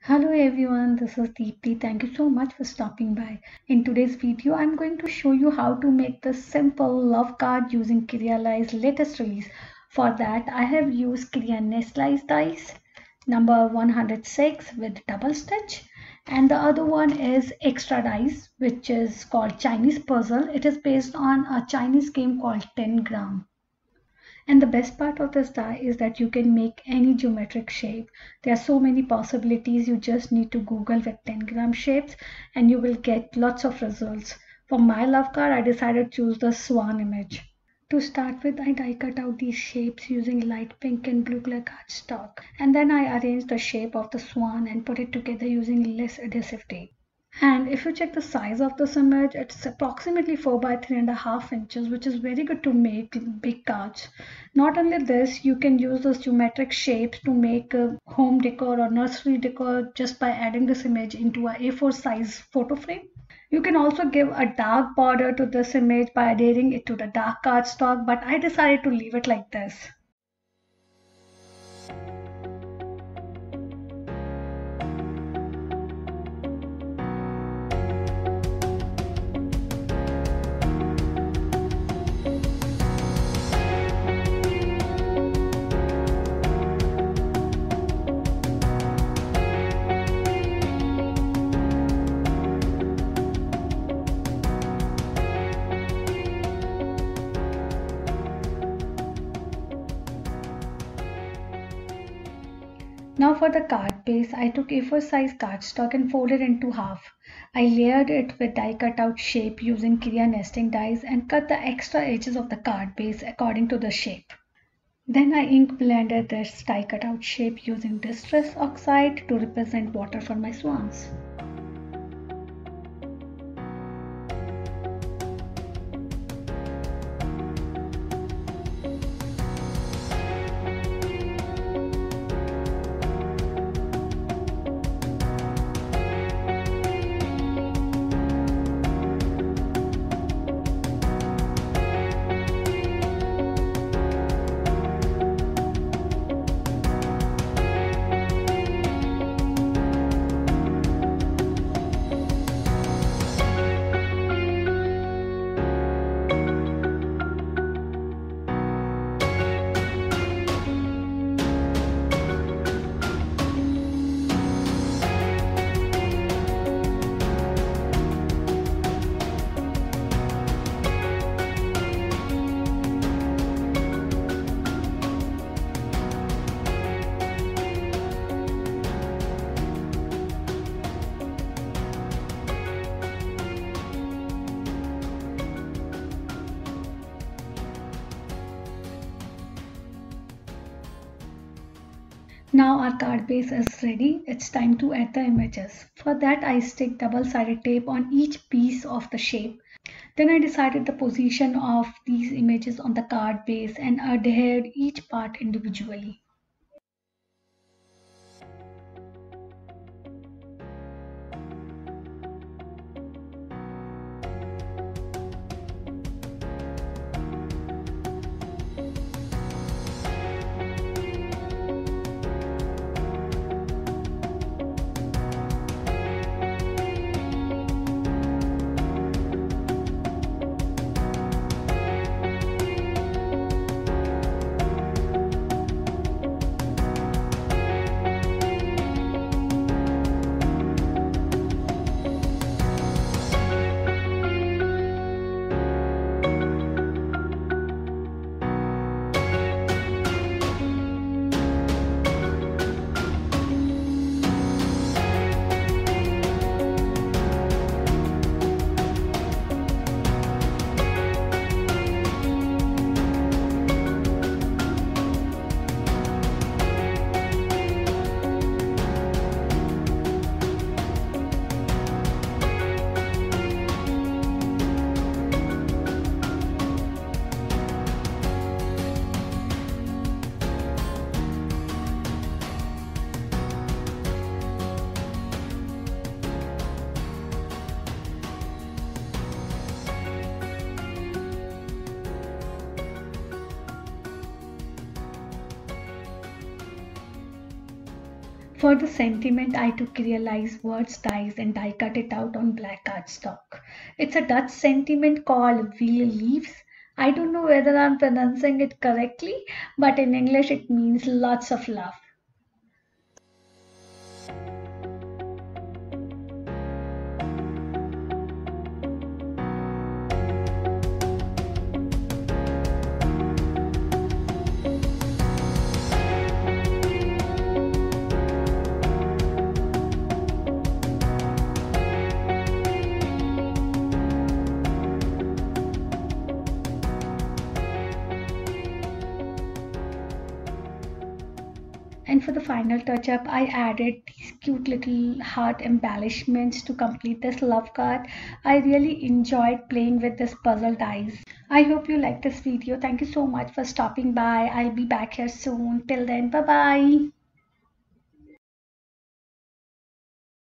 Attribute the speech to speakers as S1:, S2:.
S1: Hello everyone, this is Deepti. Thank you so much for stopping by. In today's video, I'm going to show you how to make the simple love card using Kiryali's latest release. For that, I have used Kirya Nestlai's dies, number 106 with double stitch. And the other one is extra dice, which is called Chinese Puzzle. It is based on a Chinese game called 10 gram. And the best part of this die is that you can make any geometric shape. There are so many possibilities. You just need to Google with 10-gram shapes and you will get lots of results. For my love card, I decided to choose the swan image. To start with, I die cut out these shapes using light pink and blue color cardstock. And then I arranged the shape of the swan and put it together using less adhesive tape. And if you check the size of this image, it's approximately 4 by 3.5 inches, which is very good to make big cards. Not only this, you can use those geometric shapes to make a home decor or nursery decor just by adding this image into a A4 size photo frame. You can also give a dark border to this image by adhering it to the dark cardstock, but I decided to leave it like this. Now for the card base, I took A4 size cardstock and folded into half. I layered it with die cut out shape using Kirya nesting dies and cut the extra edges of the card base according to the shape. Then I ink blended this die cut out shape using Distress Oxide to represent water for my swans. Now our card base is ready. It's time to add the images. For that I stick double-sided tape on each piece of the shape. Then I decided the position of these images on the card base and adhered each part individually. For the sentiment, I took Realize words dies and I cut it out on black cardstock. It's a Dutch sentiment called Wheel Leaves. I don't know whether I'm pronouncing it correctly, but in English it means lots of love. And for the final touch up, I added these cute little heart embellishments to complete this love card. I really enjoyed playing with this puzzle dice. I hope you liked this video. Thank you so much for stopping by. I'll be back here soon. Till then, bye bye.